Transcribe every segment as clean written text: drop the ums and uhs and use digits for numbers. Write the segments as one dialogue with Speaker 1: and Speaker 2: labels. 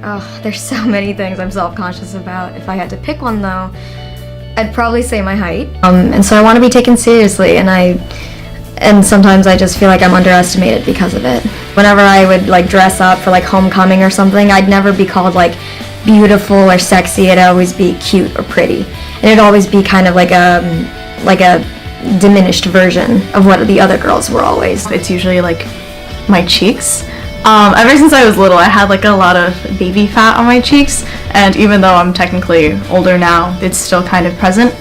Speaker 1: Oh, there's so many things I'm self-conscious about. If I had to pick one though, I'd probably say my height. And so I want to be taken seriously, and sometimes I just feel like I'm underestimated because of it. Whenever I would like dress up for like homecoming or something, I'd never be called like beautiful or sexy. It'd always be cute or pretty. And it'd always be kind of like a diminished version of what the other girls were always.
Speaker 2: It's usually like my cheeks. Ever since I was little, I had like a lot of baby fat on my cheeks, and even though I'm technically older now, it's still kind of present.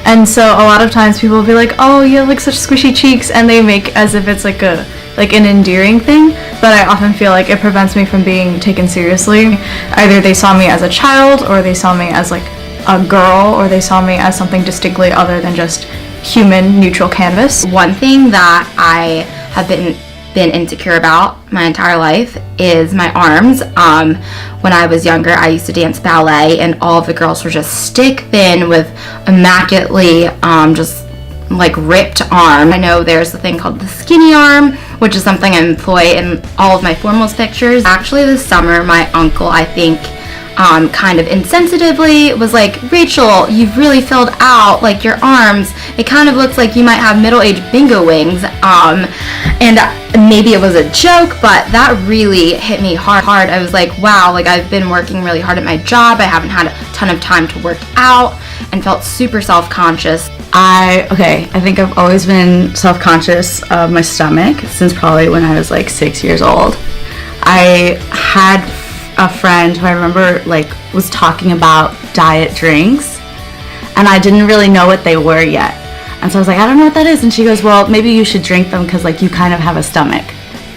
Speaker 2: And so a lot of times people will be like, oh, you have like such squishy cheeks, and they make as if it's like an endearing thing, but I often feel like it prevents me from being taken seriously. Either they saw me as a child, or they saw me as like a girl, or they saw me as something distinctly other than just human neutral canvas.
Speaker 3: One thing that I have been insecure about my entire life is my arms. When I was younger, I used to dance ballet, and all of the girls were just stick thin with immaculately just like ripped arm. I know there's a thing called the skinny arm, which is something I employ in all of my formals pictures. Actually, this summer, my uncle, I think, kind of insensitively was like, Rachel, you've really filled out like your arms. It kind of looks like you might have middle-aged bingo wings. And maybe it was a joke, but that really hit me hard. I was like, wow, like I've been working really hard at my job. I haven't had a ton of time to work out and felt super self-conscious.
Speaker 2: I think I've always been self-conscious of my stomach since probably when I was like 6 years old. I had a friend who I remember like was talking about diet drinks, and I didn't really know what they were yet. And so I was like, I don't know what that is. And she goes, well, maybe you should drink them because like you kind of have a stomach.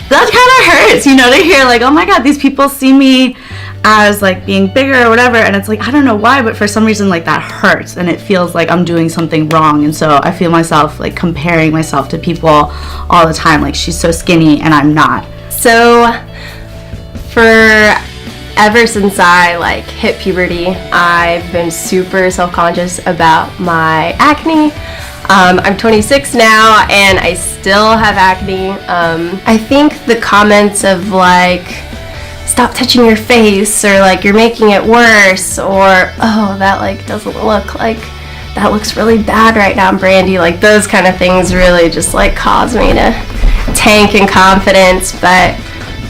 Speaker 2: That kind of hurts, to hear like, oh my God, these people see me as like being bigger or whatever. And it's like, I don't know why, but for some reason like that hurts, and it feels like I'm doing something wrong. And so I feel myself like comparing myself to people all the time. Like, she's so skinny and I'm not.
Speaker 4: So ever since I like hit puberty, I've been super self-conscious about my acne. I'm 26 now and I still have acne. I think the comments of like, stop touching your face, or like you're making it worse, or oh, that like doesn't look like, that looks really bad right now, Brandy, like those kind of things really just like cause me to tank in confidence. But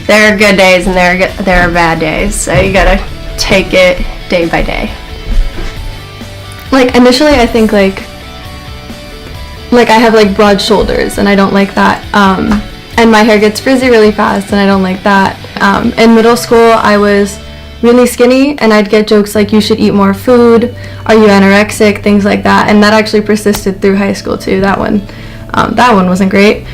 Speaker 4: there are good days and there are bad days, so you gotta take it day by day.
Speaker 5: Like initially I think like I have like broad shoulders and I don't like that, and my hair gets frizzy really fast and I don't like that. In middle school I was really skinny and I'd get jokes like, you should eat more food, are you anorexic, things like that, and that actually persisted through high school too. That one wasn't great.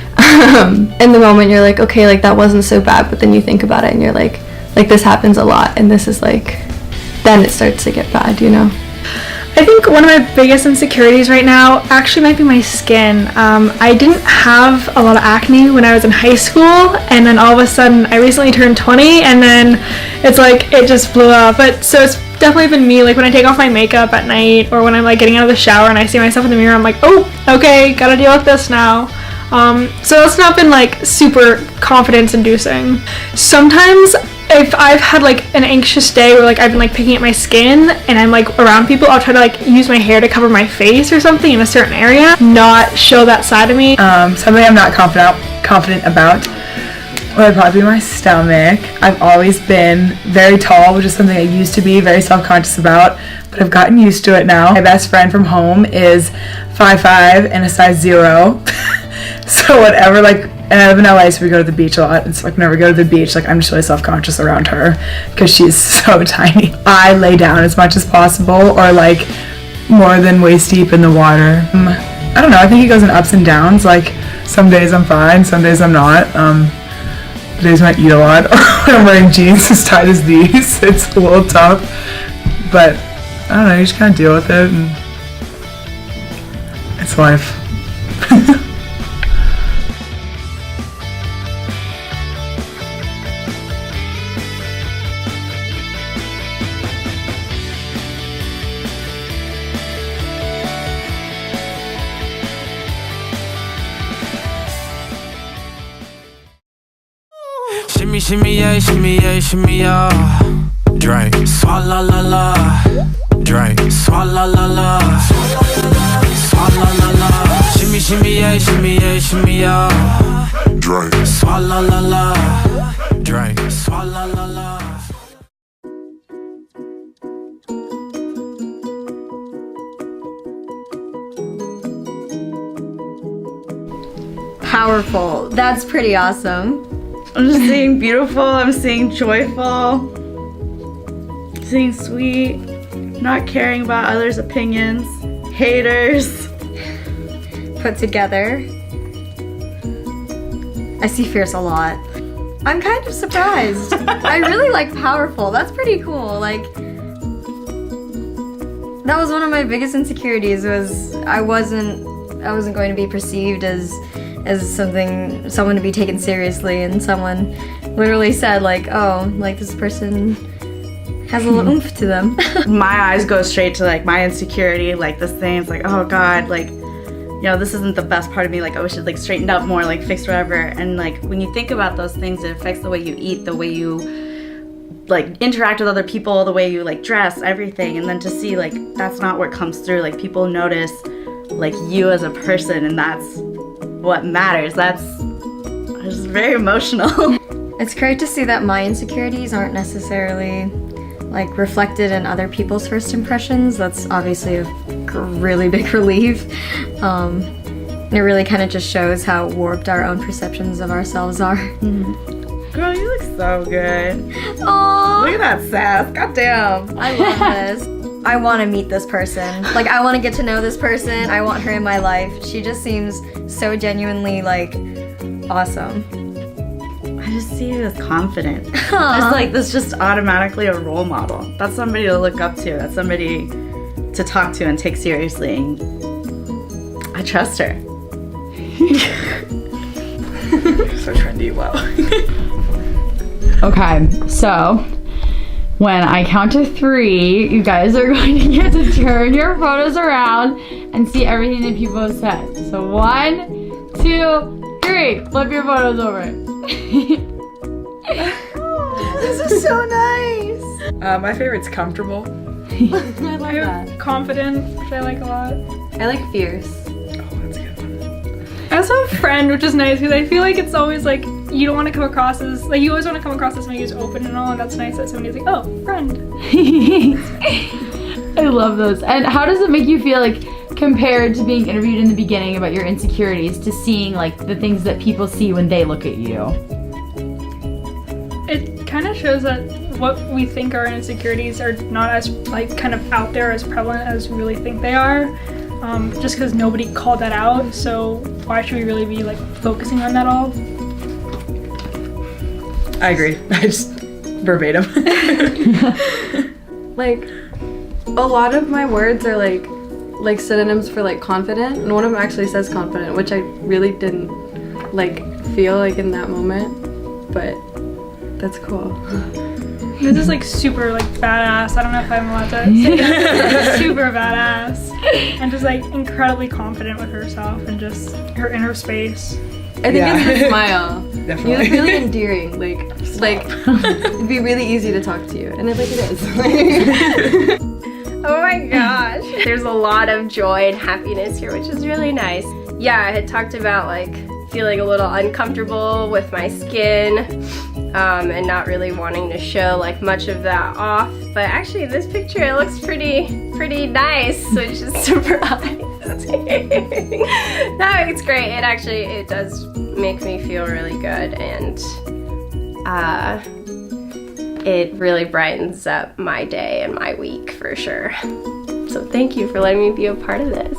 Speaker 5: In the moment you're like, okay, like that wasn't so bad, but then you think about it and you're like this happens a lot, and this is like, then it starts to get bad,
Speaker 6: I think one of my biggest insecurities right now actually might be my skin. I didn't have a lot of acne when I was in high school, and then all of a sudden I recently turned 20, and then it's like it just blew up. But so it's definitely been me, like when I take off my makeup at night, or when I'm like getting out of the shower and I see myself in the mirror, I'm like, oh, okay, gotta deal with this now. So it's not been like super confidence inducing. Sometimes if I've had like an anxious day where like I've been like picking at my skin and I'm like around people, I'll try to like use my hair to cover my face or something in a certain area, not show that side of me.
Speaker 7: Something I'm not confident about would probably be my stomach. I've always been very tall, which is something I used to be very self-conscious about, but I've gotten used to it now. My best friend from home is 5'5" and a size 0. So whatever, like, and I live in LA, so we go to the beach a lot, and so like whenever we go to the beach, like I'm just really self-conscious around her because she's so tiny. I lay down as much as possible, or like more than waist deep in the water. I don't know, I think it goes in ups and downs. Like some days I'm fine, some days I'm not. Days when I eat a lot, or when I'm wearing jeans as tight as these, it's a little tough. But I don't know, you just kind of deal with it, and it's life.
Speaker 8: Shimmy, shimmy, yeah, shimmy, yeah, shimmy, yeah. drink, swalla la la, drink, swalla la la, swalla la la, shimmy shimmy yeah, shimmy yeah, shimmy yeah, drink, swalla la la, drink, swalla la la.
Speaker 1: Powerful. That's pretty awesome.
Speaker 2: I'm just seeing beautiful, I'm seeing joyful, seeing sweet, not caring about others' opinions, haters.
Speaker 1: Put together. I see fierce a lot. I'm kind of surprised. I really like powerful. That's pretty cool. Like, that was one of my biggest insecurities, was I wasn't going to be perceived as someone to be taken seriously, and someone literally said like, oh, like this person has a little oomph to them.
Speaker 2: My eyes go straight to like my insecurity, like this thing. It's like, oh God, like, you know, this isn't the best part of me. Like, oh, I should like straighten up more, like fix whatever. And like when you think about those things, it affects the way you eat, the way you like interact with other people, the way you like dress, everything. And then to see like that's not what comes through. Like people notice like you as a person, and that's what matters. That's just very emotional.
Speaker 1: It's great to see that my insecurities aren't necessarily like reflected in other people's first impressions. That's obviously a really big relief. It really kind of just shows how warped our own perceptions of ourselves are.
Speaker 2: Girl, you look so good.
Speaker 1: Aww.
Speaker 2: Look at that sass. Goddamn.
Speaker 1: I love this. I want to meet this person. Like, I want to get to know this person. I want her in my life. She just seems so genuinely, like, awesome.
Speaker 2: I just see you as confident. It's like, that's just automatically a role model. That's somebody to look up to. That's somebody to talk to and take seriously. I trust her.
Speaker 7: So trendy, wow.
Speaker 2: Okay, so when I count to 3, you guys are going to get to turn your photos around and see everything that people have said. So 1, 2, 3, flip your photos over.
Speaker 7: This is so nice. My favorite's comfortable.
Speaker 5: I like that.
Speaker 6: Confident, which I like a lot.
Speaker 5: I like fierce.
Speaker 7: Oh, that's a good one.
Speaker 6: I also have a friend, which is nice because I feel like it's always like you don't want to come across as like you always want to come across as somebody who's open and all, and that's nice that somebody's like, oh, friend.
Speaker 2: I love those. And how does it make you feel, like, compared to being interviewed in the beginning about your insecurities to seeing like the things that people see when they look at you?
Speaker 6: It kind of shows that what we think are insecurities are not as like kind of out there as prevalent as we really think they are. Just because nobody called that out, so why should we really be like focusing on that all?
Speaker 7: I agree. I just verbatim.
Speaker 5: Like, a lot of my words are like synonyms for like confident, and one of them actually says confident, which I really didn't like feel like in that moment, but that's cool.
Speaker 6: This is like super like badass. I don't know if I'm allowed to say that. Super badass, and just like incredibly confident with herself and just her inner space.
Speaker 5: I think it's the smile.
Speaker 7: Definitely.
Speaker 5: You're really endearing. Like it'd be really easy to talk to you, and I think it is.
Speaker 4: Oh my gosh. There's a lot of joy and happiness here, which is really nice. Yeah, I had talked about like feeling a little uncomfortable with my skin and not really wanting to show like much of that off. But actually this picture, it looks pretty nice, which is surprising. No, it's great. It does make me feel really good, and it really brightens up my day and my week for sure. So thank you for letting me be a part of this.